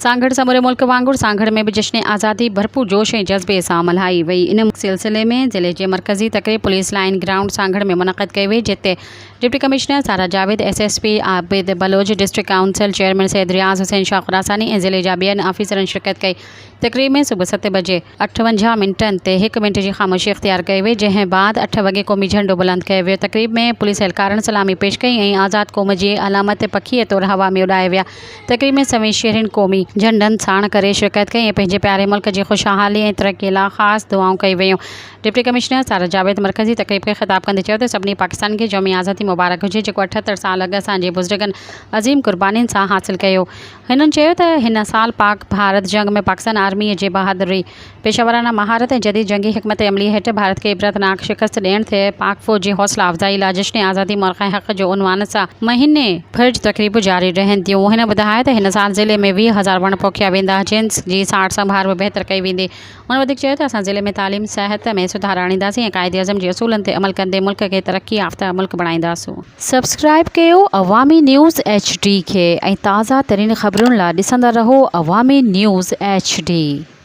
सांगड़ समूरे मुल्क वांगुर सांगड़ में भी जश्न आज़ादी भरपूर जोश ऐं जज़्बे सां मल्हाई वई। इन सिलसिले में ज़िले जे मरकज़ी तक़रीब पुलिस लाइन ग्राउंड सांगड़ में मुनक़द कई वई, जिते deputy commissioner Sara Javed, SSP Abid Baloch, district council chairman Syed Riaz Hussain Shah Khurasani ऐं ज़िले जा ॿियनि आफ़ीसरनि शिरकत कई। तक़रीब में सुबुह 7 बजे 58 मिनटनि ते 1 मिनट जी ख़ामोशी इख्तियार कई वई, जंहिं बाद 8 वॻे क़ौमी झंडो बुलंद कयो वियो। तक़रीब में पुलिस एहलकारनि सलामी पेश कई ऐं आज़ाद क़ौम जी अलामत पखीअ तौरु हवा में उॾाए विया। तक़रीब में समेत शहरियुनि क़ौमी झंडनि साण करे शिरकत कई ऐं पंहिंजे प्यारे मुल्क जी खुशहाली ऐं तरक़ीअ लाइ ख़ासि दुआऊं कई वयूं। डिप्टी कमिश्नर सारा जावेद मरकज़ी तक़रीब खे ख़िताब कंदे चयो त सभिनी पाकिस्तान खे यौम आज़ादी मुबारक हुजे, जेको 78 साल अॻु असांजे बुज़ुर्गनि अज़ीम क़ुर्बानीनि सां हासिल कयो। हिननि चयो त हिन साल पाक भारत जंग में पाकिस्तान आर्मीअ जे बहादुरी, पेशावराना महारत ऐं जदीद जंगी हिकमत अमली हेठि भारत खे इबरतनाक शिकस्त ॾियण ते पाक फ़ौज जी हौसला अफ़ज़ाई लाइ जश्न आज़ादी मौक़े हक़ जो उनवान सां महीने भर तक़रीबूं जारी रहंदियूं। हिन ॿुधायो त हिन साल ज़िले में 20,000 वण पोखिया वेंदा, जिनजी साड़ संभाल बि बहितर कई वेंदी। हुन वधीक चयो त असां ज़िले में तालीम, सिहत में सुधार आणींदासीं ऐं क़ाइदे अज़म जे असूलनि ते अमल कंदे मुल्क खे तरक़ी याफ़्ता मुल्क बणाईंदासूं। सब्सक्राइब कयो अवामी न्यूज़ HD खे ऐं ताज़ा तरीन ख़बरुनि लाइ ॾिसंदा रहो अवामी न्यूज़ HD।